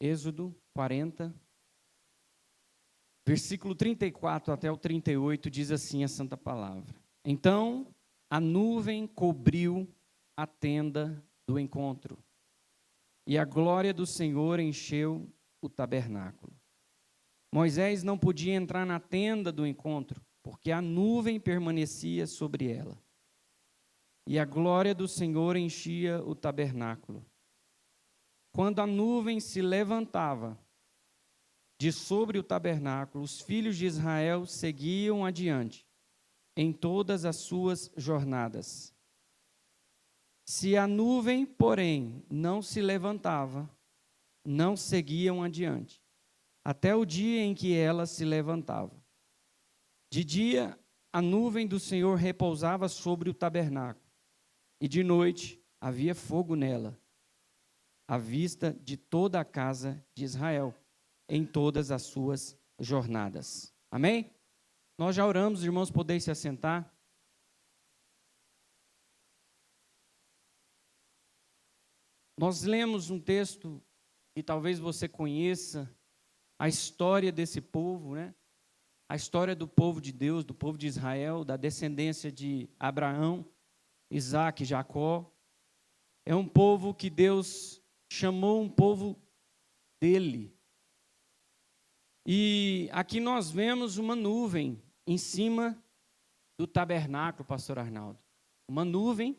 Êxodo 40, versículo 34 até o 38, diz assim a santa palavra. Então a nuvem cobriu a tenda do encontro, e a glória do Senhor encheu o tabernáculo. Moisés não podia entrar na tenda do encontro, porque a nuvem permanecia sobre ela. E a glória do Senhor enchia o tabernáculo. Quando a nuvem se levantava de sobre o tabernáculo, os filhos de Israel seguiam adiante em todas as suas jornadas. Se a nuvem, porém, não se levantava, não seguiam adiante, até o dia em que ela se levantava. De dia, a nuvem do Senhor repousava sobre o tabernáculo, e de noite havia fogo nela, à vista de toda a casa de Israel, em todas as suas jornadas. Amém? Nós já oramos, irmãos, podem se assentar. Nós lemos um texto que talvez você conheça, a história desse povo, né? A história do povo de Deus, do povo de Israel, da descendência de Abraão, Isaac e Jacó. É um povo que Deus chamou um povo dele. E aqui nós vemos uma nuvem em cima do tabernáculo, pastor Arnaldo. Uma nuvem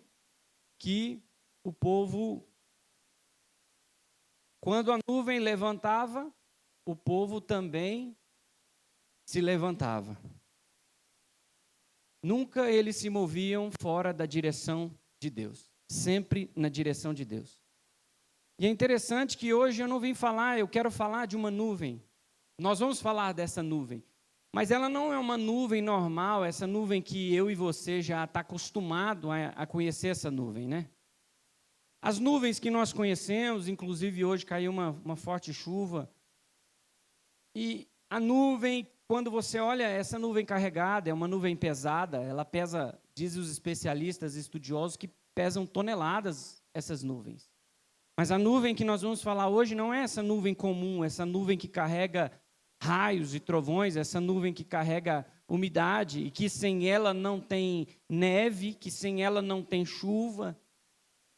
que o povo, quando a nuvem levantava, o povo também se levantava. Nunca eles se moviam fora da direção de Deus, sempre na direção de Deus. E é interessante que hoje eu não vim falar, eu quero falar de uma nuvem. Nós vamos falar dessa nuvem, mas ela não é uma nuvem normal, essa nuvem que eu e você já está acostumado a conhecer essa nuvem, né? As nuvens que nós conhecemos, inclusive hoje caiu uma forte chuva, e a nuvem, quando você olha essa nuvem carregada, é uma nuvem pesada, ela pesa, dizem os especialistas estudiosos, que pesam toneladas essas nuvens. Mas a nuvem que nós vamos falar hoje não é essa nuvem comum, essa nuvem que carrega raios e trovões, essa nuvem que carrega umidade e que sem ela não tem neve, que sem ela não tem chuva.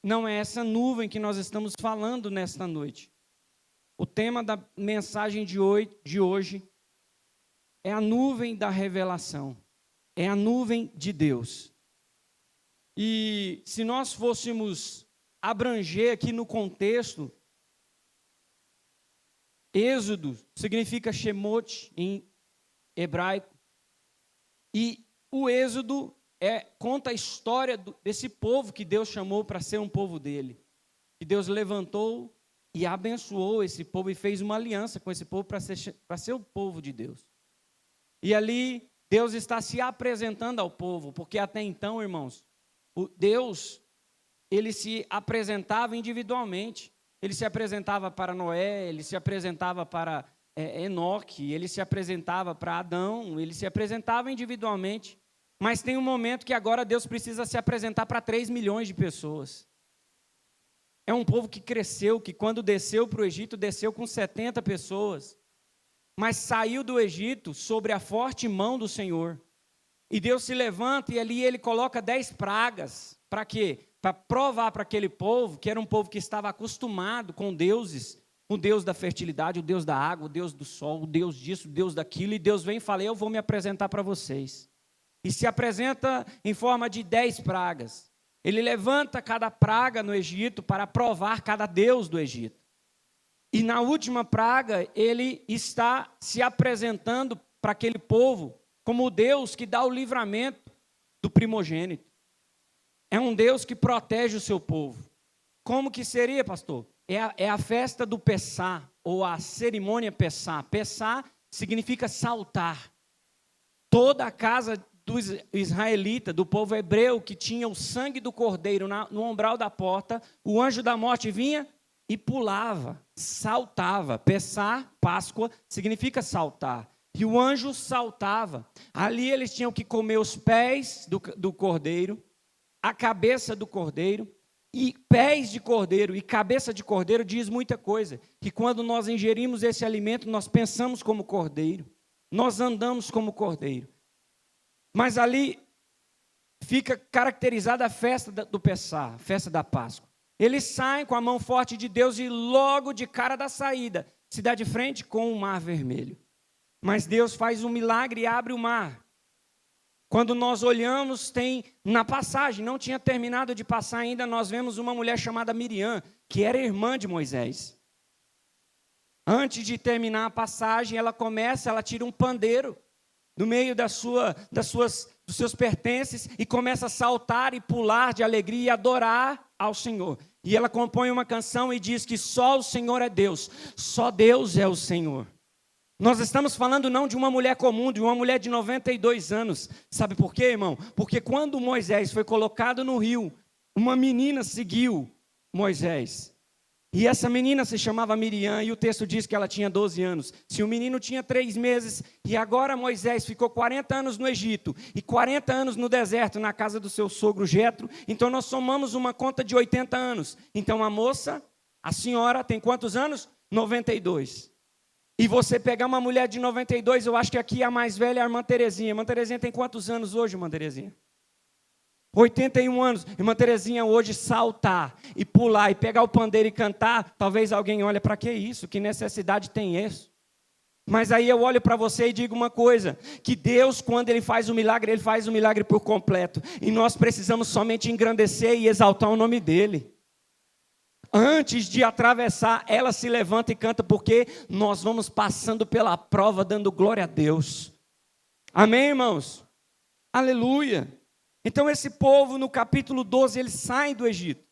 Não é essa nuvem que nós estamos falando nesta noite. O tema da mensagem de hoje é a nuvem da revelação, é a nuvem de Deus. E se nós fôssemos abranger aqui no contexto, Êxodo significa Shemot em hebraico, e o Êxodo conta a história desse povo que Deus chamou para ser um povo dele, que Deus levantou e abençoou esse povo e fez uma aliança com esse povo para ser o povo de Deus. E ali Deus está se apresentando ao povo, porque até então, irmãos, Deus, ele se apresentava individualmente. Ele se apresentava para Noé, ele se apresentava para Enoque, ele se apresentava para Adão, ele se apresentava individualmente. Mas tem um momento que agora Deus precisa se apresentar para 3 milhões de pessoas. É um povo que cresceu, que quando desceu para o Egito, desceu com 70 pessoas. Mas saiu do Egito sobre a forte mão do Senhor. E Deus se levanta e ali ele coloca 10 pragas. Para quê? Para provar para aquele povo, que era um povo que estava acostumado com deuses, o Deus da fertilidade, o Deus da água, o Deus do sol, o Deus disso, o Deus daquilo. E Deus vem e fala, eu vou me apresentar para vocês. E se apresenta em forma de 10 pragas. Ele levanta cada praga no Egito para provar cada deus do Egito. E na última praga, ele está se apresentando para aquele povo como o Deus que dá o livramento do primogênito. É um Deus que protege o seu povo. Como que seria, pastor? É a festa do Pessá, ou a cerimônia Pessá. Pessá significa saltar. Toda a casa do israelita, do povo hebreu, que tinha o sangue do cordeiro no umbral da porta, o anjo da morte vinha e pulava, saltava. Pessá, Páscoa, significa saltar. E o anjo saltava. Ali eles tinham que comer os pés do cordeiro, a cabeça do cordeiro E pés de cordeiro e cabeça de cordeiro diz muita coisa. Que quando nós ingerimos esse alimento, nós pensamos como cordeiro. Nós andamos como cordeiro. Mas ali fica caracterizada a festa do Pessah, a festa da Páscoa. Eles saem com a mão forte de Deus e logo de cara da saída se dá de frente com o mar vermelho. Mas Deus faz um milagre e abre o mar. Quando nós olhamos, tem na passagem, não tinha terminado de passar ainda, nós vemos uma mulher chamada Miriam, que era irmã de Moisés. Antes de terminar a passagem, ela tira um pandeiro no meio dos seus pertences e começa a saltar e pular de alegria e adorar ao Senhor. E ela compõe uma canção e diz que só o Senhor é Deus, só Deus é o Senhor. Nós estamos falando não de uma mulher comum, de uma mulher de 92 anos. Sabe por quê, irmão? Porque quando Moisés foi colocado no rio, uma menina seguiu Moisés. E essa menina se chamava Miriam, e o texto diz que ela tinha 12 anos. Se o menino tinha 3 meses, e agora Moisés ficou 40 anos no Egito, e 40 anos no deserto, na casa do seu sogro Jetro, então nós somamos uma conta de 80 anos. Então a senhora tem quantos anos? 92. E você pegar uma mulher de 92, eu acho que aqui a mais velha é a irmã Terezinha. Irmã Terezinha tem quantos anos hoje, irmã Terezinha? 81 anos. Irmã Terezinha hoje saltar e pular e pegar o pandeiro e cantar, talvez alguém olhe para que isso? Que necessidade tem isso? Mas aí eu olho para você e digo uma coisa, que Deus, quando Ele faz o milagre por completo. E nós precisamos somente engrandecer e exaltar o nome dEle. Antes de atravessar, ela se levanta e canta, porque nós vamos passando pela prova, dando glória a Deus. Amém, irmãos? Aleluia. Então esse povo, no capítulo 12, eles saem do Egito.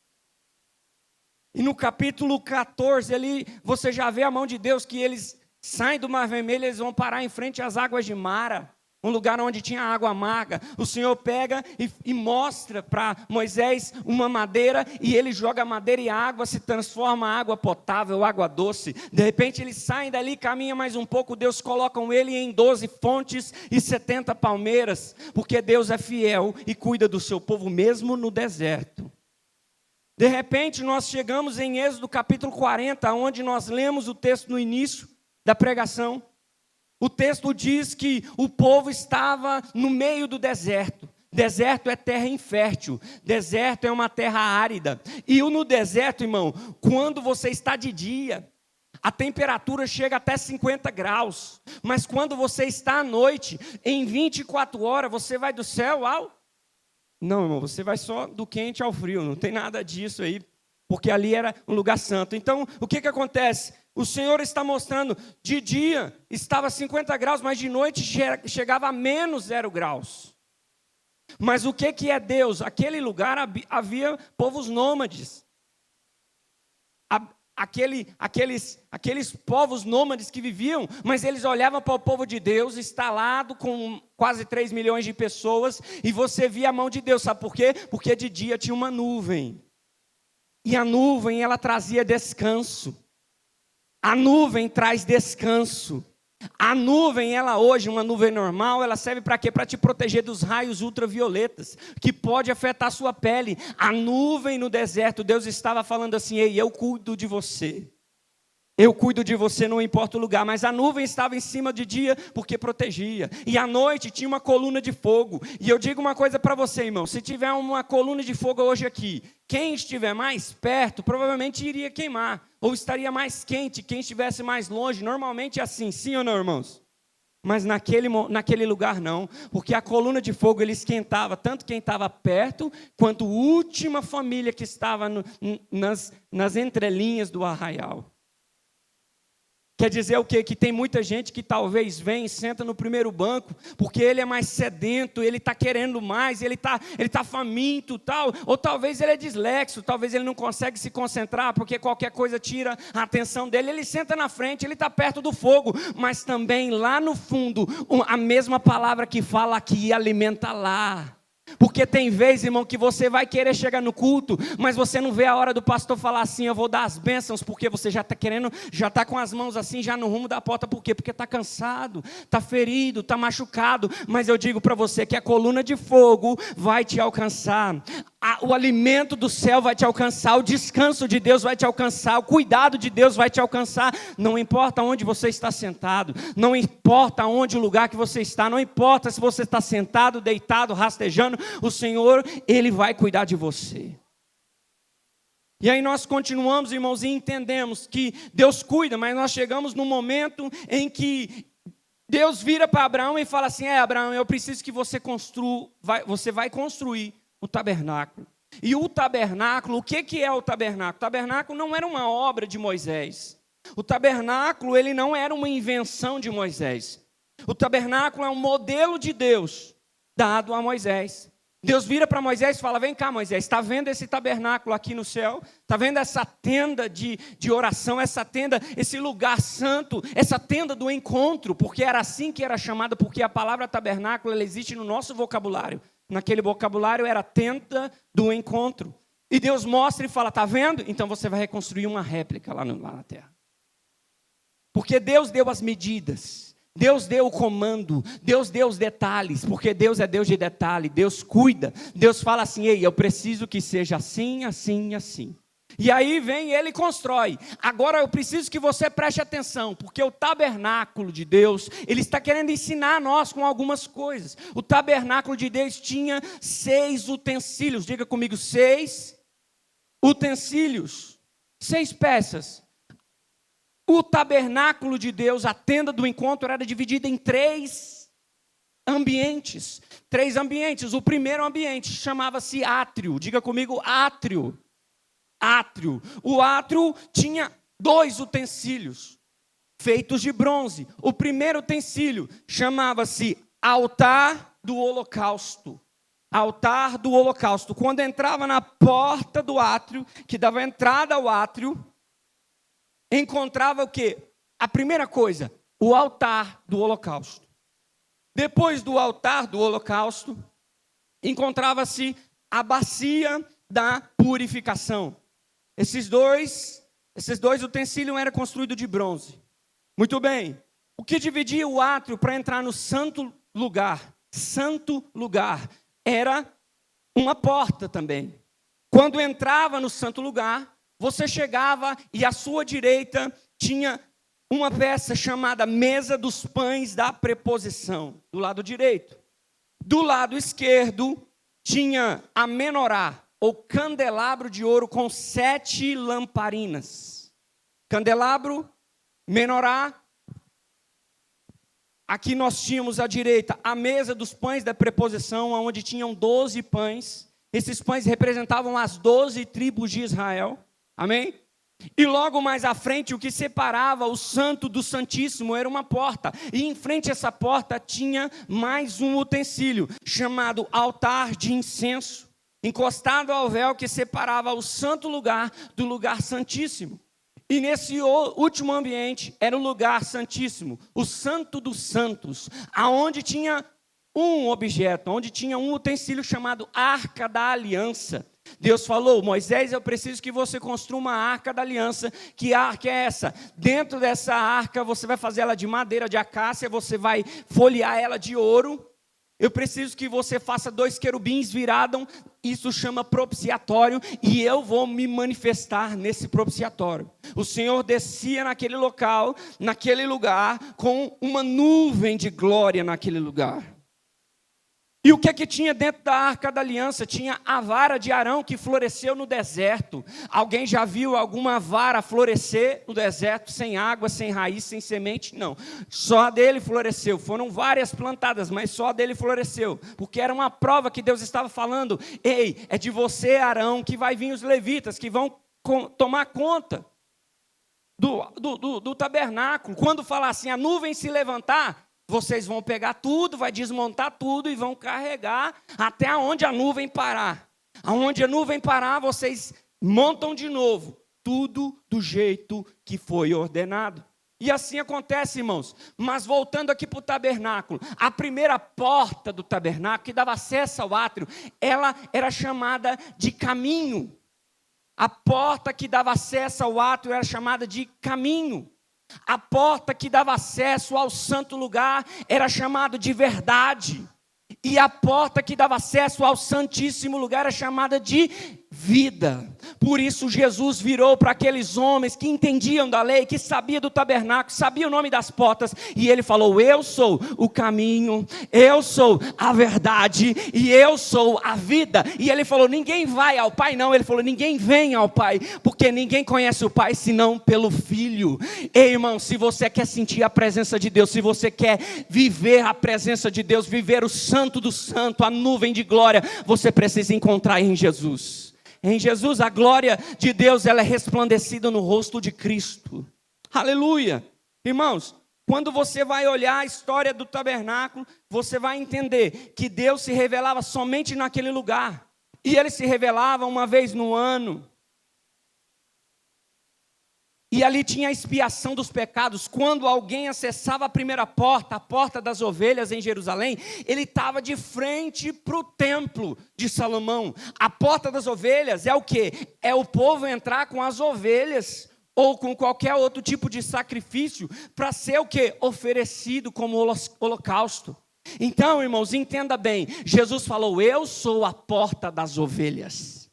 E no capítulo 14, ali, você já vê a mão de Deus, que eles saem do Mar Vermelho, eles vão parar em frente às águas de Mara. Um lugar onde tinha água amarga. O Senhor pega e mostra para Moisés uma madeira, e ele joga a madeira e a água se transforma em água potável, água doce. De repente eles saem dali, caminham mais um pouco, Deus coloca ele em 12 fontes e 70 palmeiras, porque Deus é fiel e cuida do seu povo mesmo no deserto. De repente nós chegamos em Êxodo capítulo 40, onde nós lemos o texto no início da pregação. O texto diz que o povo estava no meio do deserto. Deserto é terra infértil. Deserto é uma terra árida. E no deserto, irmão, quando você está de dia, a temperatura chega até 50 graus. Mas quando você está à noite, em 24 horas, você vai do céu ao... Não, irmão, você vai só do quente ao frio. Não tem nada disso aí, porque ali era um lugar santo. Então, o que acontece? O Senhor está mostrando, de dia estava 50 graus, mas de noite chegava a menos 0 graus. Mas o que é Deus? Aquele lugar havia povos nômades. Aqueles povos nômades que viviam, mas eles olhavam para o povo de Deus, instalado com quase 3 milhões de pessoas, e você via a mão de Deus. Sabe por quê? Porque de dia tinha uma nuvem. E a nuvem, ela trazia descanso. A nuvem traz descanso. A nuvem, ela hoje, uma nuvem normal, ela serve para quê? Para te proteger dos raios ultravioletas, que pode afetar a sua pele. A nuvem no deserto, Deus estava falando assim: ei, eu cuido de você. Eu cuido de você, não importa o lugar. Mas a nuvem estava em cima de dia porque protegia. E à noite tinha uma coluna de fogo. E eu digo uma coisa para você, irmão. Se tiver uma coluna de fogo hoje aqui, quem estiver mais perto provavelmente iria queimar. Ou estaria mais quente. Quem estivesse mais longe, normalmente é assim. Sim ou não, irmãos? Mas naquele lugar não. Porque a coluna de fogo ele esquentava tanto quem estava perto, quanto a última família que estava nas entrelinhas do arraial. Quer dizer o quê? Que tem muita gente que talvez vem e senta no primeiro banco, porque ele é mais sedento, ele está querendo mais, ele tá faminto, tal. Ou talvez ele é dislexo, talvez ele não consegue se concentrar, porque qualquer coisa tira a atenção dele. Ele senta na frente, ele está perto do fogo, mas também lá no fundo, a mesma palavra que fala aqui alimenta lá. Porque tem vezes, irmão, que você vai querer chegar no culto, mas você não vê a hora do pastor falar assim: eu vou dar as bênçãos, porque você já está querendo, já está com as mãos assim, já no rumo da porta. Por quê? Porque está cansado, está ferido, está machucado. Mas eu digo para você que a coluna de fogo vai te alcançar. o alimento do céu vai te alcançar, o descanso de Deus vai te alcançar, o cuidado de Deus vai te alcançar. Não importa onde você está sentado, não importa onde o lugar que você está, não importa se você está sentado, deitado, rastejando, o Senhor, Ele vai cuidar de você. E aí nós continuamos, irmãos, e entendemos que Deus cuida, mas nós chegamos num momento em que Deus vira para Abraão e fala assim: Abraão, eu preciso que você construa, você vai construir o tabernáculo. E o tabernáculo, o que é o tabernáculo? O tabernáculo não era uma obra de Moisés. O tabernáculo, ele não era uma invenção de Moisés. O tabernáculo é um modelo de Deus dado a Moisés. Deus vira para Moisés e fala: vem cá, Moisés, está vendo esse tabernáculo aqui no céu? Está vendo essa tenda de oração, essa tenda, esse lugar santo, essa tenda do encontro? Porque era assim que era chamada, porque a palavra tabernáculo, ela existe no nosso vocabulário. Naquele vocabulário era tenda do encontro. E Deus mostra e fala: está vendo? Então você vai reconstruir uma réplica lá na terra. Porque Deus deu as medidas. Deus deu o comando, Deus deu os detalhes, porque Deus é Deus de detalhe, Deus cuida, Deus fala assim: ei, eu preciso que seja assim, assim, assim. E aí vem ele e constrói. Agora eu preciso que você preste atenção, porque o tabernáculo de Deus, ele está querendo ensinar a nós com algumas coisas. O tabernáculo de Deus tinha 6 utensílios, diga comigo, 6 utensílios, 6 peças. O tabernáculo de Deus, a tenda do encontro, era dividida em 3 ambientes. 3 ambientes. O primeiro ambiente chamava-se átrio. Diga comigo, átrio. Átrio. O átrio tinha 2 utensílios feitos de bronze. O primeiro utensílio chamava-se altar do holocausto. Altar do holocausto. Quando entrava na porta do átrio, que dava entrada ao átrio, encontrava o quê? A primeira coisa, o altar do holocausto. Depois do altar do holocausto, encontrava-se a bacia da purificação. Esses dois utensílios eram construídos de bronze. Muito bem. O que dividia o átrio para entrar no santo lugar, era uma porta também. Quando entrava no santo lugar, você chegava e à sua direita tinha uma peça chamada mesa dos pães da preposição, do lado direito. Do lado esquerdo tinha a menorá, ou candelabro de ouro com 7 lamparinas. Candelabro, menorá. Aqui nós tínhamos à direita a mesa dos pães da preposição, onde tinham 12 pães. Esses pães representavam as 12 tribos de Israel. Amém? E logo mais à frente, o que separava o santo do santíssimo era uma porta. E em frente a essa porta tinha mais um utensílio, chamado altar de incenso, encostado ao véu que separava o santo lugar do lugar santíssimo. E nesse último ambiente era o lugar santíssimo, o santo dos santos, aonde tinha um objeto, onde tinha um utensílio chamado Arca da Aliança. Deus falou: Moisés, eu preciso que você construa uma arca da aliança. Que arca é essa? Dentro dessa arca você vai fazer ela de madeira de acácia, você vai folhear ela de ouro. Eu preciso que você faça 2 querubins virados, isso chama propiciatório, e eu vou me manifestar nesse propiciatório. O Senhor descia naquele local, naquele lugar, com uma nuvem de glória naquele lugar. E o que tinha dentro da Arca da Aliança? Tinha a vara de Arão que floresceu no deserto. Alguém já viu alguma vara florescer no deserto, sem água, sem raiz, sem semente? Não. Só a dele floresceu. Foram várias plantadas, mas só a dele floresceu. Porque era uma prova que Deus estava falando: ei, é de você, Arão, que vai vir os levitas, que vão tomar conta do tabernáculo. Quando falar assim, a nuvem se levantar, vocês vão pegar tudo, vai desmontar tudo e vão carregar até onde a nuvem parar. Aonde a nuvem parar, vocês montam de novo, tudo do jeito que foi ordenado. E assim acontece, irmãos. Mas voltando aqui para o tabernáculo, a primeira porta do tabernáculo, que dava acesso ao átrio, ela era chamada de caminho. A porta que dava acesso ao átrio era chamada de caminho. A porta que dava acesso ao santo lugar era chamada de verdade. E a porta que dava acesso ao Santíssimo Lugar é chamada de vida. Por isso Jesus virou para aqueles homens que entendiam da lei, que sabiam do tabernáculo, sabiam o nome das portas, e ele falou: eu sou o caminho, eu sou a verdade e eu sou a vida. E ele falou: ninguém vai ao Pai não, ele falou: ninguém vem ao Pai, porque ninguém conhece o Pai senão pelo Filho. Ei, irmão, se você quer sentir a presença de Deus, se você quer viver a presença de Deus, viver o santo do santo, a nuvem de glória, você precisa encontrar em Jesus. Em Jesus, a glória de Deus, ela é resplandecida no rosto de Cristo. Aleluia. Irmãos, quando você vai olhar a história do tabernáculo, você vai entender que Deus se revelava somente naquele lugar. E ele se revelava uma vez no ano. E ali tinha a expiação dos pecados. Quando alguém acessava a primeira porta, a porta das ovelhas em Jerusalém, ele estava de frente para o templo de Salomão. A porta das ovelhas é o quê? É o povo entrar com as ovelhas ou com qualquer outro tipo de sacrifício para ser o quê? Oferecido como holocausto. Então, irmãos, entenda bem. Jesus falou: eu sou a porta das ovelhas.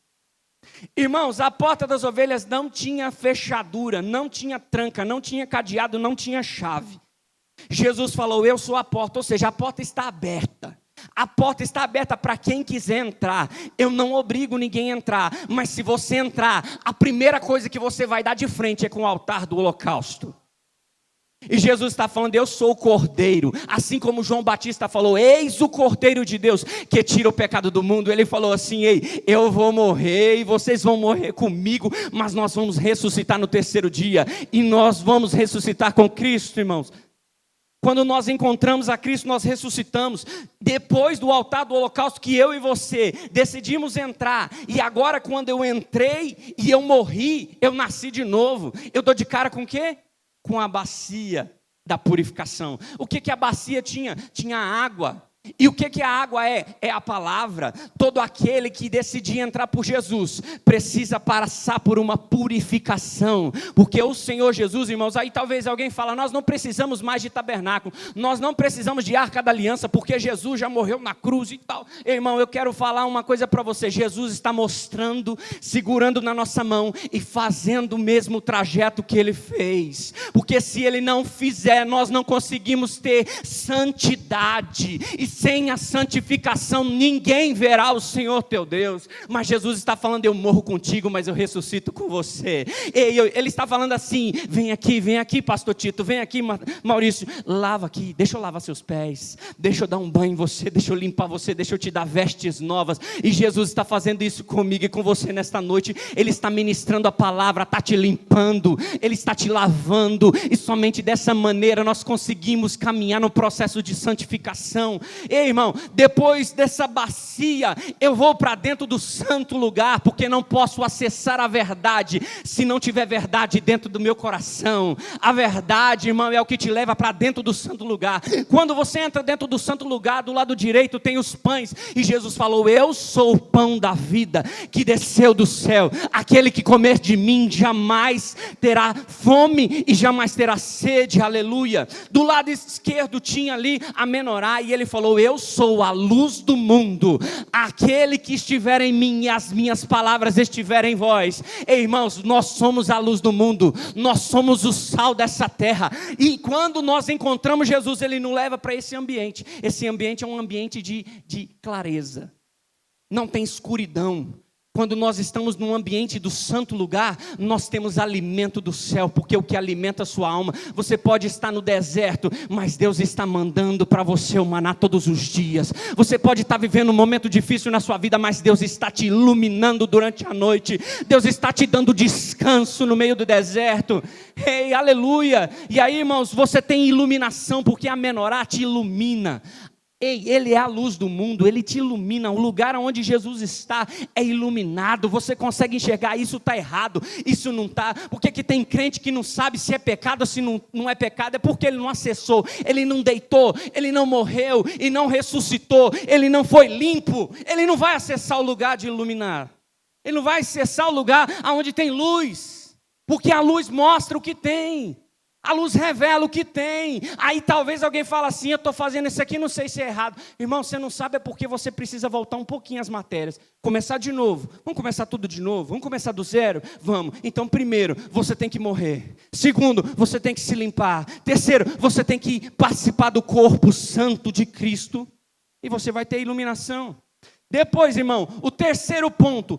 Irmãos, a porta das ovelhas não tinha fechadura, não tinha tranca, não tinha cadeado, não tinha chave. Jesus falou: eu sou a porta, ou seja, a porta está aberta. A porta está aberta para quem quiser entrar. Eu não obrigo ninguém a entrar, mas se você entrar, a primeira coisa que você vai dar de frente é com o altar do holocausto. E Jesus está falando: eu sou o Cordeiro. Assim como João Batista falou: eis o Cordeiro de Deus que tira o pecado do mundo. Ele falou assim: ei, eu vou morrer e vocês vão morrer comigo, mas nós vamos ressuscitar no terceiro dia. E nós vamos ressuscitar com Cristo, irmãos. Quando nós encontramos a Cristo, nós ressuscitamos. Depois do altar do holocausto que eu e você decidimos entrar. E agora quando eu entrei e eu morri, eu nasci de novo. Eu dou de cara com o quê? Com a bacia da purificação. O que a bacia tinha? Tinha água. E o que a água é? É a palavra. Todo aquele que decidir entrar por Jesus precisa passar por uma purificação, porque o Senhor Jesus, irmãos, aí talvez alguém fala: nós não precisamos mais de tabernáculo, nós não precisamos de arca da aliança, porque Jesus já morreu na cruz e tal. Irmão, eu quero falar uma coisa para você: Jesus está mostrando, segurando na nossa mão e fazendo o mesmo trajeto que Ele fez, porque se Ele não fizer, nós não conseguimos ter santidade, e sem a santificação ninguém verá o Senhor teu Deus. Mas Jesus está falando: eu morro contigo, mas eu ressuscito com você. Ele está falando assim: vem aqui pastor Tito, vem aqui Maurício, lava aqui, deixa eu lavar seus pés, deixa eu dar um banho em você, deixa eu limpar você, deixa eu te dar vestes novas. E Jesus está fazendo isso comigo e com você nesta noite. Ele está ministrando a palavra, está te limpando, Ele está te lavando, e somente dessa maneira nós conseguimos caminhar no processo de santificação. Ei, irmão, depois dessa bacia, eu vou para dentro do santo lugar, porque não posso acessar a verdade se não tiver verdade dentro do meu coração. A verdade, irmão, é o que te leva para dentro do santo lugar. Quando você entra dentro do santo lugar, do lado direito tem os pães, e Jesus falou: eu sou o pão da vida que desceu do céu. Aquele que comer de mim jamais terá fome e jamais terá sede. Aleluia. Do lado esquerdo tinha ali a menorá, e ele falou: eu sou a luz do mundo. Aquele que estiver em mim e as minhas palavras estiverem em vós. Ei, irmãos, nós somos a luz do mundo, nós somos o sal dessa terra. E quando nós encontramos Jesus, Ele nos leva para esse ambiente. Esse ambiente é um ambiente de clareza, não tem escuridão. Quando nós estamos num ambiente do santo lugar, nós temos alimento do céu, porque o que alimenta a sua alma. Você pode estar no deserto, mas Deus está mandando para você o maná todos os dias. Você pode estar vivendo um momento difícil na sua vida, mas Deus está te iluminando durante a noite. Deus está te dando descanso no meio do deserto. Ei, aleluia! E aí, irmãos, você tem iluminação, porque a menorá te ilumina. Ei, Ele é a luz do mundo, Ele te ilumina. O lugar onde Jesus está é iluminado. Você consegue enxergar: isso está errado, isso não está. Por que tem crente que não sabe se é pecado ou se não é pecado? É porque ele não acessou, ele não deitou, ele não morreu e não ressuscitou, ele não foi limpo. Ele não vai acessar o lugar de iluminar, ele não vai acessar o lugar onde tem luz, porque a luz mostra o que tem. A luz revela o que tem. Aí talvez alguém fale assim, eu estou fazendo isso aqui, não sei se é errado. Irmão, você não sabe é porque você precisa voltar um pouquinho às matérias. Começar de novo. Vamos começar tudo de novo? Vamos começar do zero? Vamos. Então, primeiro, você tem que morrer. Segundo, você tem que se limpar. Terceiro, você tem que participar do corpo santo de Cristo. E você vai ter iluminação. Depois, irmão, o terceiro ponto,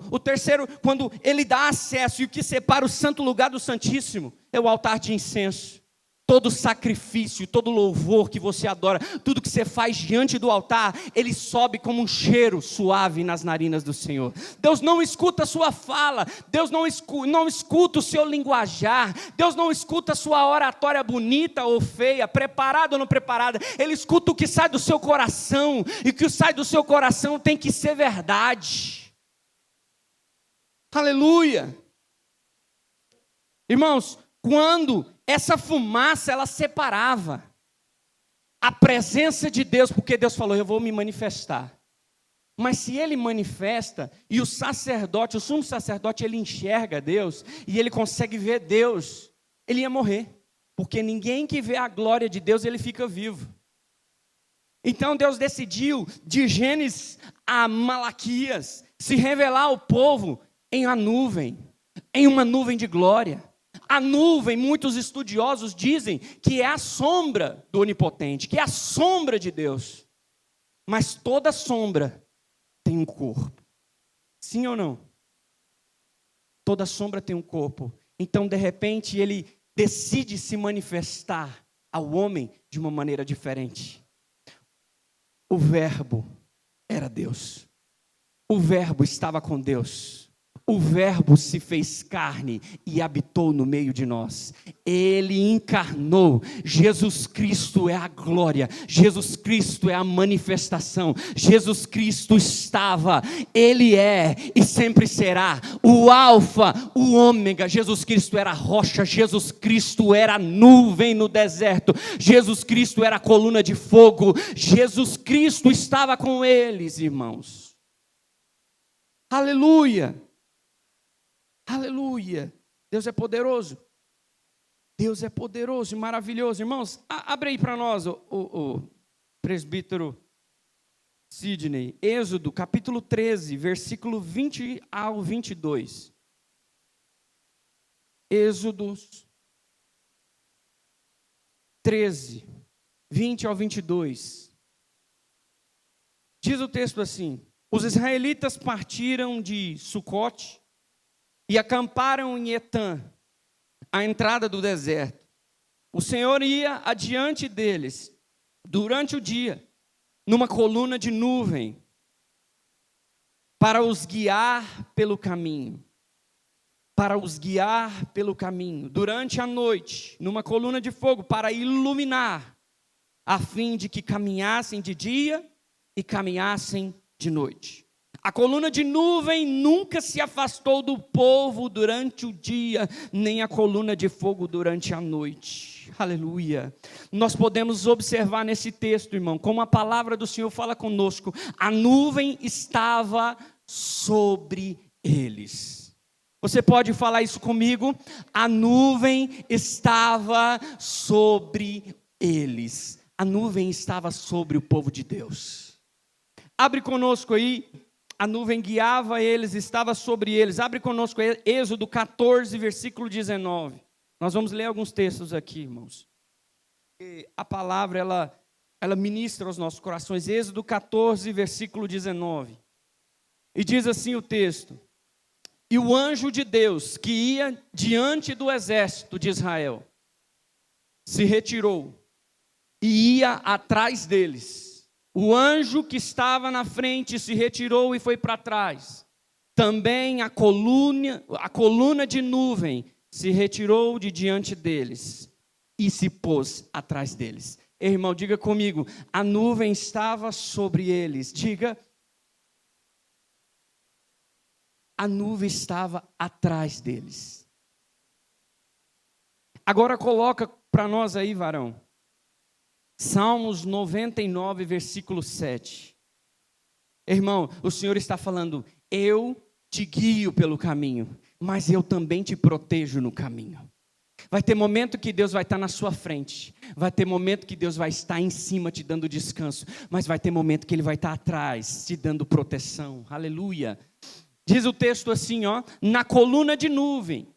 quando ele dá acesso e o que separa o santo lugar do santíssimo, é o altar de incenso. Todo sacrifício, todo louvor que você adora, tudo que você faz diante do altar, ele sobe como um cheiro suave nas narinas do Senhor. Deus não escuta a sua fala, Deus não escuta o seu linguajar, Deus não escuta a sua oratória bonita ou feia, preparada ou não preparada, Ele escuta o que sai do seu coração, e o que sai do seu coração tem que ser verdade. Aleluia! Irmãos, quando essa fumaça, ela separava a presença de Deus, porque Deus falou, eu vou me manifestar. Mas se ele manifesta, e o sacerdote, o sumo sacerdote, ele enxerga Deus, e ele consegue ver Deus, ele ia morrer. Porque ninguém que vê a glória de Deus, ele fica vivo. Então Deus decidiu, de Gênesis a Malaquias, se revelar ao povo em uma nuvem de glória. A nuvem, muitos estudiosos dizem que é a sombra do Onipotente, que é a sombra de Deus. Mas toda sombra tem um corpo. Sim ou não? Toda sombra tem um corpo. Então, de repente, ele decide se manifestar ao homem de uma maneira diferente. O Verbo era Deus. O Verbo estava com Deus. O Verbo se fez carne e habitou no meio de nós. Ele encarnou. Jesus Cristo é a glória. Jesus Cristo é a manifestação. Jesus Cristo estava. Ele é e sempre será o Alfa, o Ômega. Jesus Cristo era a rocha. Jesus Cristo era a nuvem no deserto. Jesus Cristo era a coluna de fogo. Jesus Cristo estava com eles, irmãos. Aleluia. Aleluia, Deus é poderoso. Deus é poderoso e maravilhoso. Irmãos, abre aí para nós o presbítero Sidney. Êxodo, capítulo 13, versículo 20 ao 22. Êxodo 13, 20 ao 22. Diz o texto assim: os israelitas partiram de Sucote e acamparam em Etã, à entrada do deserto. O Senhor ia adiante deles, durante o dia, numa coluna de nuvem, para os guiar pelo caminho. Para os guiar pelo caminho. Durante a noite, numa coluna de fogo, para iluminar, a fim de que caminhassem de dia e caminhassem de noite. A coluna de nuvem nunca se afastou do povo durante o dia, nem a coluna de fogo durante a noite. Aleluia. Nós podemos observar nesse texto, irmão, como a palavra do Senhor fala conosco. A nuvem estava sobre eles. Você pode falar isso comigo? A nuvem estava sobre eles. A nuvem estava sobre o povo de Deus. Abre conosco aí. A nuvem guiava eles, estava sobre eles. Abre conosco Êxodo 14, versículo 19. Nós vamos ler alguns textos aqui, irmãos. A palavra, ela ministra aos nossos corações. Êxodo 14, versículo 19. E diz assim o texto: e o anjo de Deus, que ia diante do exército de Israel, se retirou e ia atrás deles. O anjo que estava na frente se retirou e foi para trás. Também a coluna de nuvem se retirou de diante deles e se pôs atrás deles. Irmão, diga comigo, a nuvem estava sobre eles. Diga, a nuvem estava atrás deles. Agora coloca para nós aí, varão. Salmos 99, versículo 7. Irmão, o Senhor está falando, eu te guio pelo caminho, mas eu também te protejo no caminho. Vai ter momento que Deus vai estar na sua frente. Vai ter momento que Deus vai estar em cima te dando descanso. Mas vai ter momento que Ele vai estar atrás te dando proteção. Aleluia. Diz o texto assim, ó. Na coluna de nuvem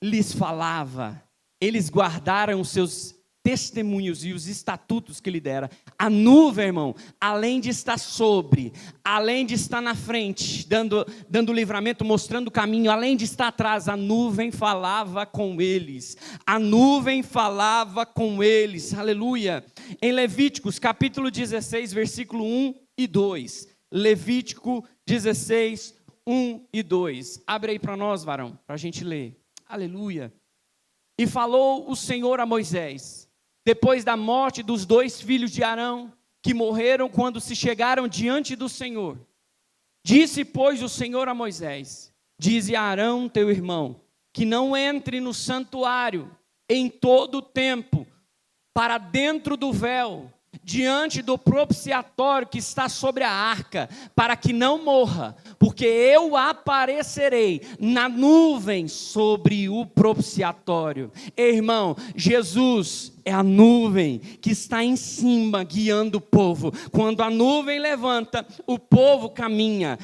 lhes falava. Eles guardaram os seus testemunhos e os estatutos que Ele dera. A nuvem, irmão, além de estar sobre, além de estar na frente, dando livramento, mostrando o caminho, além de estar atrás, a nuvem falava com eles. A nuvem falava com eles. Aleluia. Em Levíticos, capítulo 16, versículo 1 e 2. Levítico 16, 1 e 2. Abre aí para nós, varão, para a gente ler. Aleluia. E falou o Senhor a Moisés, depois da morte dos 2 filhos de Arão, que morreram quando se chegaram diante do Senhor. Disse, pois, o Senhor a Moisés: dize a Arão, teu irmão, que não entre no santuário em todo o tempo, para dentro do véu, diante do propiciatório que está sobre a arca, para que não morra, porque eu aparecerei na nuvem sobre o propiciatório. Irmão, Jesus é a nuvem que está em cima guiando o povo. Quando a nuvem levanta, o povo caminha.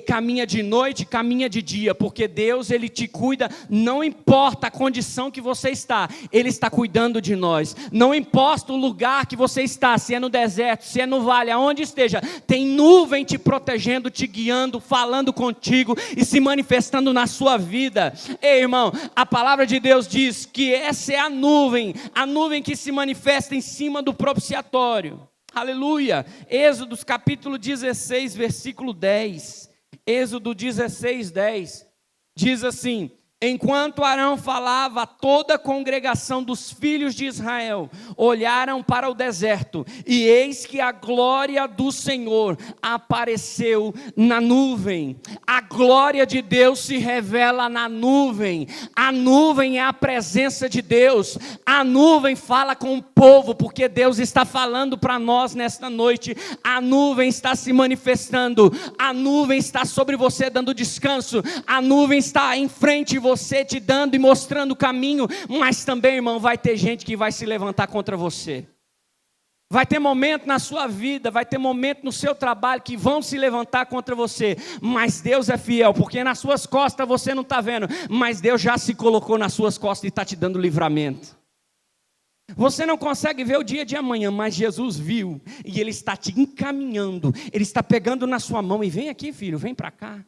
Caminha de noite, caminha de dia, porque Deus, Ele te cuida, não importa a condição que você está, Ele está cuidando de nós. Não importa o lugar que você está, se é no deserto, se é no vale, aonde esteja, tem nuvem te protegendo, te guiando, falando contigo e se manifestando na sua vida. Irmão, a palavra de Deus diz que essa é a nuvem que se manifesta em cima do propiciatório. Aleluia. Êxodo capítulo 16, versículo 10. Êxodo 16, 10. Diz assim: enquanto Arão falava, toda a congregação dos filhos de Israel olharam para o deserto, e eis que a glória do Senhor apareceu na nuvem. A glória de Deus se revela na nuvem. A nuvem é a presença de Deus. A nuvem fala com o povo, porque Deus está falando para nós nesta noite. A nuvem está se manifestando. A nuvem está sobre você dando descanso. A nuvem está em frente de você, te dando e mostrando o caminho. Mas também, irmão, vai ter gente que vai se levantar contra você. Vai ter momento na sua vida, vai ter momento no seu trabalho que vão se levantar contra você. Mas Deus é fiel, porque nas suas costas você não está vendo, mas Deus já se colocou nas suas costas e está te dando livramento. Você não consegue ver o dia de amanhã, mas Jesus viu, e Ele está te encaminhando. Ele está pegando na sua mão e vem aqui, filho, vem para cá.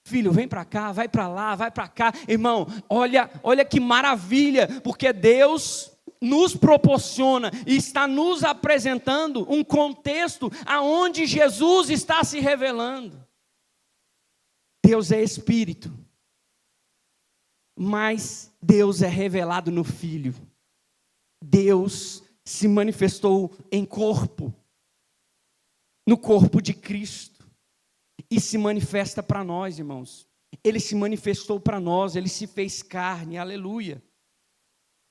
Filho, vem para cá, vai para lá, vai para cá. Irmão, olha que maravilha, porque Deus nos proporciona e está nos apresentando um contexto aonde Jesus está se revelando. Deus é Espírito, mas Deus é revelado no Filho. Deus se manifestou em corpo, no corpo de Cristo, e se manifesta para nós, irmãos. Ele se manifestou para nós, Ele se fez carne, aleluia,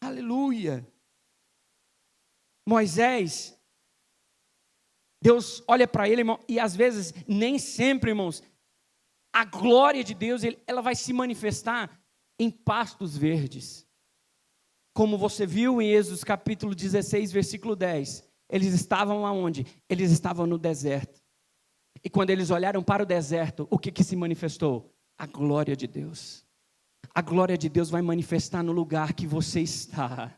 aleluia. Moisés, Deus olha para ele, irmão, e às vezes, nem sempre, irmãos, a glória de Deus, ela vai se manifestar em pastos verdes. Como você viu em Êxodo capítulo 16, versículo 10, eles estavam aonde? Eles estavam no deserto. E quando eles olharam para o deserto, o que se manifestou? A glória de Deus. A glória de Deus vai manifestar no lugar que você está.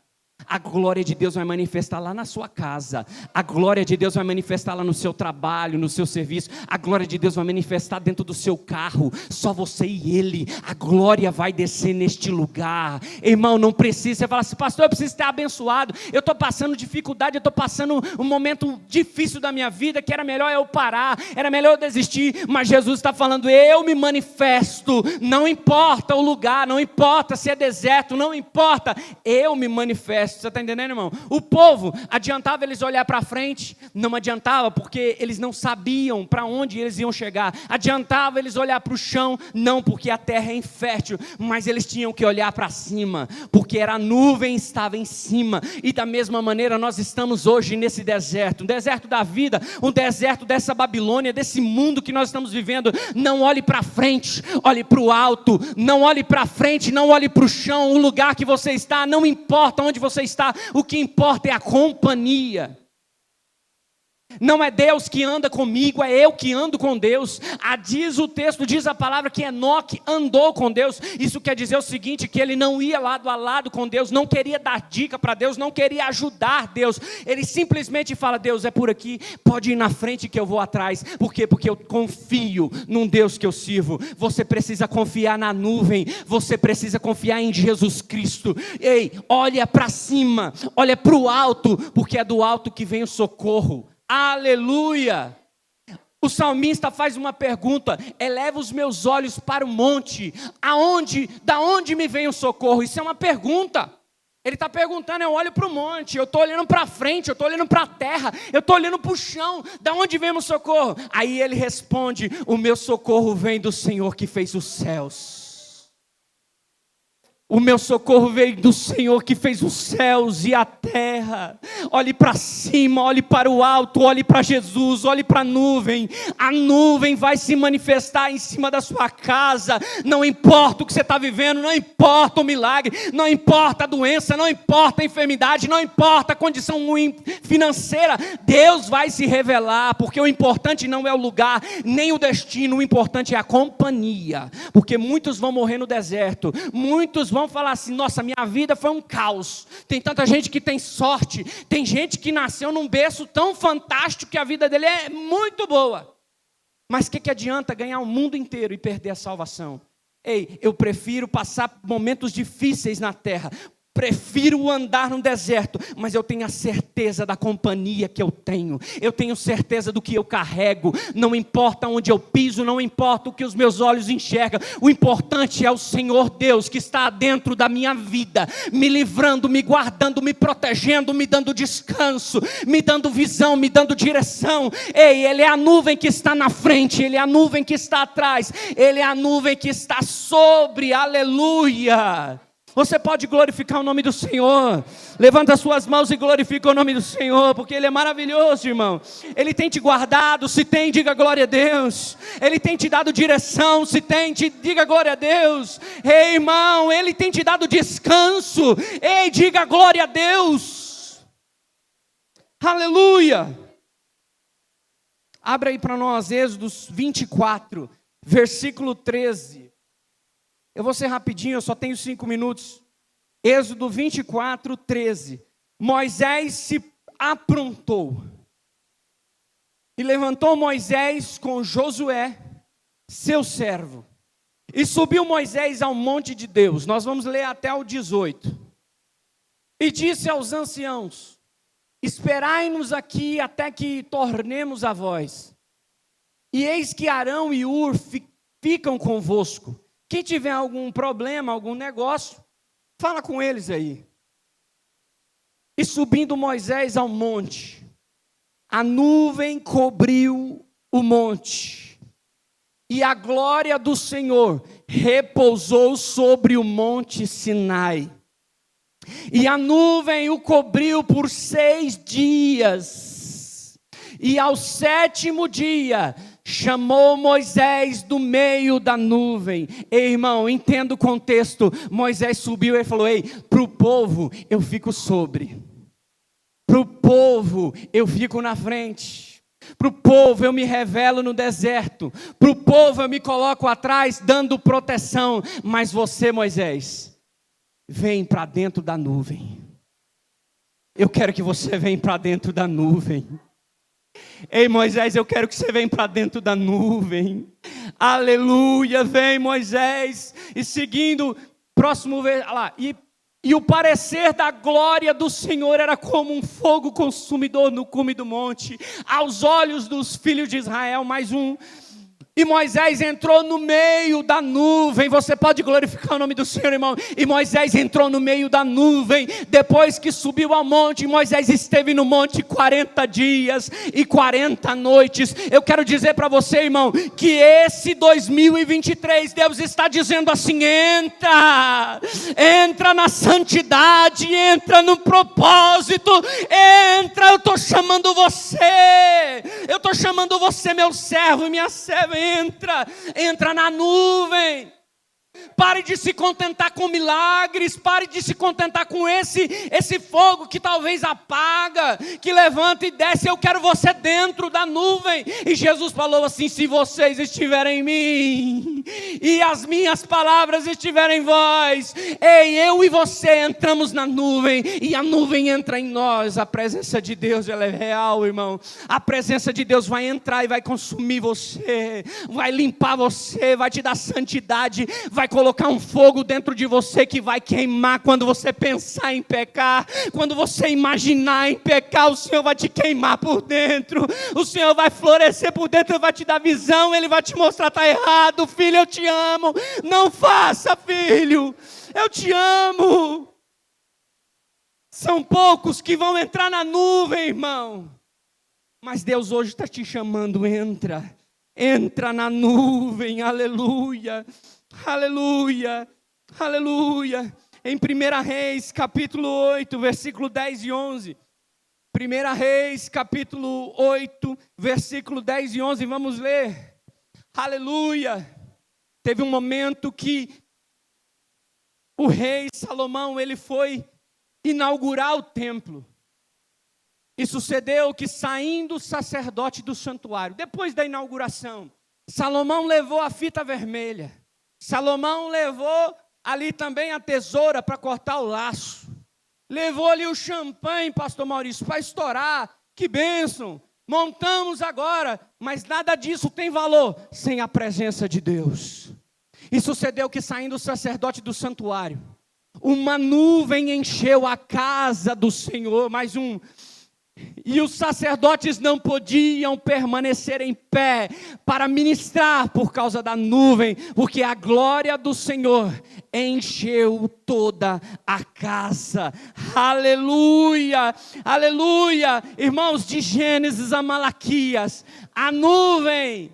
A glória de Deus vai manifestar lá na sua casa. A glória de Deus vai manifestar lá no seu trabalho, no seu serviço. A glória de Deus vai manifestar dentro do seu carro. Só você e Ele. A glória vai descer neste lugar. Irmão, não precisa. Você fala assim, pastor, eu preciso estar abençoado. Eu estou passando dificuldade, eu estou passando um momento difícil da minha vida, que era melhor eu parar, era melhor eu desistir. Mas Jesus está falando, eu me manifesto. Não importa o lugar, não importa se é deserto, não importa. Eu me manifesto. exército. Você está entendendo, irmão? O povo, adiantava eles olhar para frente? Não adiantava, porque eles não sabiam para onde eles iam chegar. Adiantava eles olhar para o chão? Não, porque a terra é infértil. Mas eles tinham que olhar para cima, porque era a nuvem estava em cima. E da mesma maneira nós estamos hoje nesse deserto, um deserto da vida, um deserto dessa Babilônia, desse mundo que nós estamos vivendo. Não olhe para frente, olhe para o alto. Não olhe para frente, não olhe para o chão. O lugar que você está, não importa onde você está, o que importa é a companhia. Não é Deus que anda comigo, é eu que ando com Deus. Diz o texto, diz a palavra que Enoque andou com Deus. Isso quer dizer o seguinte, que ele não ia lado a lado com Deus, não queria dar dica para Deus, não queria ajudar Deus. Ele simplesmente fala: Deus, é por aqui, pode ir na frente que eu vou atrás. Por quê? Porque eu confio num Deus que eu sirvo. Você precisa confiar na nuvem, você precisa confiar em Jesus Cristo. Ei, olha para cima, olha para o alto, porque é do alto que vem o socorro. Aleluia! O salmista faz uma pergunta: eleva os meus olhos para o monte, da onde me vem o socorro? Isso é uma pergunta. Ele está perguntando: eu olho para o monte, eu estou olhando para frente, eu estou olhando para a terra, eu estou olhando para o chão, da onde vem o socorro? Aí ele responde: o meu socorro vem do Senhor que fez os céus. O meu socorro veio do Senhor que fez os céus e a terra. Olhe para cima, olhe para o alto, olhe para Jesus, olhe para a nuvem. A nuvem vai se manifestar em cima da sua casa. Não importa o que você está vivendo, não importa o milagre, não importa a doença, não importa a enfermidade, não importa a condição ruim financeira. Deus vai se revelar, porque o importante não é o lugar, nem o destino, o importante é a companhia. Porque muitos vão morrer no deserto, muitos vão falar assim: nossa, minha vida foi um caos. Tem tanta gente que tem sorte, tem gente que nasceu num berço tão fantástico que a vida dele é muito boa. Mas o que adianta ganhar o mundo inteiro e perder a salvação? Ei, eu prefiro passar momentos difíceis na terra, prefiro andar no deserto, mas eu tenho a certeza da companhia que eu tenho certeza do que eu carrego. Não importa onde eu piso, não importa o que os meus olhos enxergam, o importante é o Senhor Deus que está dentro da minha vida, me livrando, me guardando, me protegendo, me dando descanso, me dando visão, me dando direção. Ei, Ele é a nuvem que está na frente, Ele é a nuvem que está atrás, Ele é a nuvem que está sobre. Aleluia! Você pode glorificar o nome do Senhor. Levanta as suas mãos e glorifica o nome do Senhor, porque Ele é maravilhoso, irmão. Ele tem te guardado, se tem, diga glória a Deus. Ele tem te dado direção, se tem, diga glória a Deus. Ei, irmão, Ele tem te dado descanso. Ei, diga glória a Deus. Aleluia. Abra aí para nós Êxodo 24, versículo 13. Eu vou ser rapidinho, eu só tenho 5 minutos. Êxodo 24, 13. Moisés se aprontou. E levantou Moisés com Josué, seu servo. E subiu Moisés ao monte de Deus. Nós vamos ler até o 18. E disse aos anciãos: esperai-nos aqui até que tornemos a voz. E eis que Arão e Ur ficam convosco. Quem tiver algum problema, algum negócio, fala com eles aí. E subindo Moisés ao monte, a nuvem cobriu o monte, e a glória do Senhor repousou sobre o monte Sinai. E a nuvem o cobriu por 6 dias, e ao 7º dia chamou Moisés do meio da nuvem. Ei, irmão, entenda o contexto. Moisés subiu e falou: ei, para o povo eu fico sobre, para o povo eu fico na frente, para o povo eu me revelo no deserto, para o povo eu me coloco atrás dando proteção. Mas você, Moisés, vem para dentro da nuvem. Eu quero que você venha para dentro da nuvem. Ei, Moisés, eu quero que você venha para dentro da nuvem. Aleluia, vem, Moisés. E seguindo, próximo, lá. E o parecer da glória do Senhor era como um fogo consumidor no cume do monte, aos olhos dos filhos de Israel. Mais um. E Moisés entrou no meio da nuvem. Você pode glorificar o nome do Senhor, irmão. E Moisés entrou no meio da nuvem. Depois que subiu ao monte, Moisés esteve no monte 40 dias e 40 noites. Eu quero dizer para você, irmão, que esse 2023, Deus está dizendo assim: entra na santidade, entra no propósito, entra, eu estou chamando você, meu servo e minha serva, entra na nuvem. Pare de se contentar com milagres, pare de se contentar com esse fogo que talvez apaga, que levanta e desce. Eu quero você dentro da nuvem. E Jesus falou assim: se vocês estiverem em mim e as minhas palavras estiverem em vós, eu e você entramos na nuvem e a nuvem entra em nós. A presença de Deus, ela é real, irmão. A presença de Deus vai entrar e vai consumir você, vai limpar você, vai te dar santidade, vai colocar um fogo dentro de você que vai queimar quando você pensar em pecar. Quando você imaginar em pecar, o Senhor vai te queimar por dentro. O Senhor vai florescer por dentro, Ele vai te dar visão, Ele vai te mostrar: está errado, filho, eu te amo. Não faça, filho, eu te amo. São poucos que vão entrar na nuvem, irmão. Mas Deus hoje está te chamando: entra na nuvem, aleluia. Aleluia, aleluia. Em 1 Reis, capítulo 8, versículo 10 e 11. 1 Reis, capítulo 8, versículo 10 e 11, vamos ler. Aleluia. Teve um momento que o rei Salomão, ele foi inaugurar o templo. E sucedeu que, saindo o sacerdote do santuário, depois da inauguração, Salomão levou a fita vermelha. Salomão levou ali também a tesoura para cortar o laço. Levou ali o champanhe, pastor Maurício, para estourar. Que bênção! Montamos agora, mas nada disso tem valor sem a presença de Deus. E sucedeu que, saindo o sacerdote do santuário, uma nuvem encheu a casa do Senhor, e os sacerdotes não podiam permanecer em pé para ministrar por causa da nuvem, porque a glória do Senhor encheu toda a casa. Aleluia, aleluia. Irmãos, de Gênesis a Malaquias, a nuvem,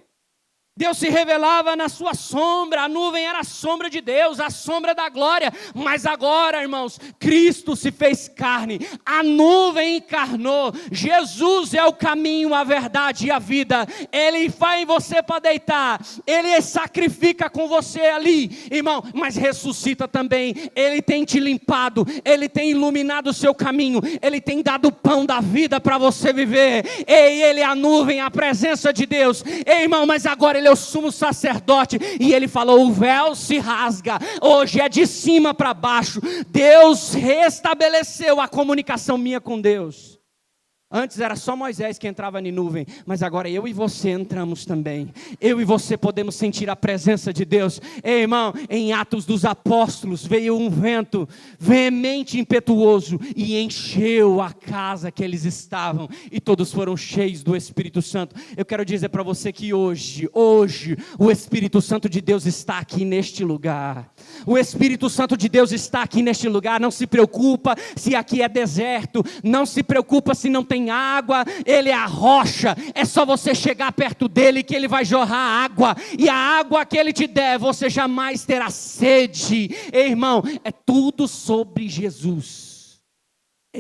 Deus se revelava na sua sombra. A nuvem era a sombra de Deus, a sombra da glória. Mas agora, irmãos, Cristo se fez carne, a nuvem encarnou. Jesus é o caminho, a verdade e a vida. Ele vai em você para deitar, Ele sacrifica com você ali, irmão, mas ressuscita também. Ele tem te limpado, Ele tem iluminado o seu caminho, Ele tem dado o pão da vida para você viver. Ele é a nuvem, a presença de Deus. Irmão, mas agora Ele é o sumo sacerdote, e Ele falou: o véu se rasga, hoje é de cima para baixo. Deus restabeleceu a comunicação minha com Deus. Antes era só Moisés que entrava em nuvem, mas agora eu e você entramos também. Eu e você podemos sentir a presença de Deus. Ei, irmão, em Atos dos Apóstolos veio um vento veemente, impetuoso, e encheu a casa que eles estavam, e todos foram cheios do Espírito Santo. Eu quero dizer para você que hoje o Espírito Santo de Deus está aqui neste lugar. O Espírito Santo de Deus está aqui neste lugar. Não se preocupa se aqui é deserto, não se preocupa se não tem água. Ele é a rocha, é só você chegar perto dele que ele vai jorrar água, e a água que ele te der, você jamais terá sede. Ei, irmão, é tudo sobre Jesus.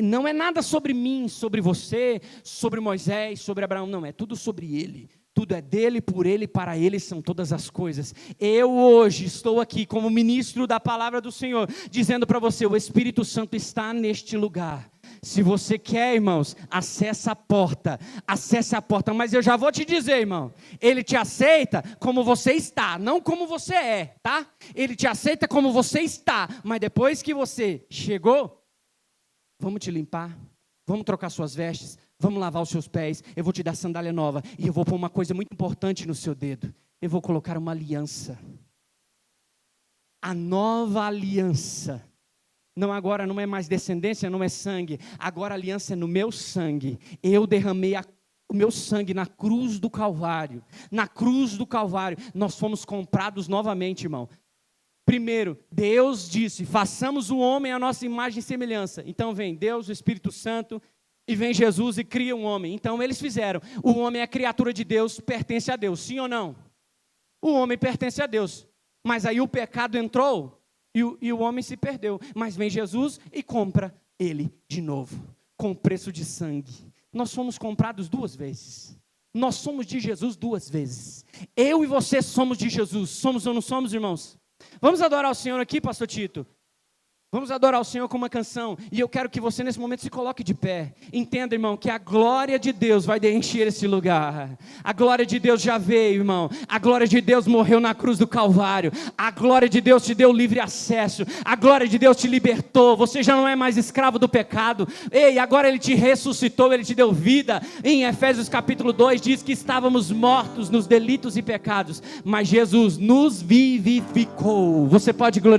Não é nada sobre mim, sobre você, sobre Moisés, sobre Abraão, não, é tudo sobre ele. Tudo é dele, por ele, para ele são todas as coisas. Eu hoje estou aqui como ministro da palavra do Senhor, dizendo para você: o Espírito Santo está neste lugar. Se você quer, irmãos, acesse a porta, mas eu já vou te dizer, irmão, Ele te aceita como você está, não como você é, tá? Ele te aceita como você está, mas depois que você chegou, vamos te limpar, vamos trocar suas vestes, vamos lavar os seus pés, eu vou te dar sandália nova, e eu vou pôr uma coisa muito importante no seu dedo, eu vou colocar uma aliança, a nova aliança. Não, agora não é mais descendência, não é sangue. Agora a aliança é no meu sangue. Eu derramei o meu sangue na cruz do Calvário. Na cruz do Calvário, nós fomos comprados novamente, irmão. Primeiro, Deus disse, façamos o homem à nossa imagem e semelhança. Então vem Deus, o Espírito Santo, e vem Jesus e cria um homem. Então eles fizeram. O homem é criatura de Deus, pertence a Deus, sim ou não? O homem pertence a Deus. Mas aí o pecado entrou e o homem se perdeu. Mas vem Jesus e compra ele de novo, com preço de sangue. Nós fomos comprados 2 vezes. Nós somos de Jesus 2 vezes. Eu e você somos de Jesus. Somos ou não somos, irmãos? Vamos adorar o Senhor aqui, pastor Tito? Vamos adorar o Senhor com uma canção. E eu quero que você nesse momento se coloque de pé. Entenda, irmão, que a glória de Deus vai encher esse lugar. A glória de Deus já veio, irmão. A glória de Deus morreu na cruz do Calvário. A glória de Deus te deu livre acesso. A glória de Deus te libertou. Você já não é mais escravo do pecado. Ei, agora Ele te ressuscitou, Ele te deu vida. Em Efésios capítulo 2 diz que estávamos mortos nos delitos e pecados, mas Jesus nos vivificou. Você pode glorificar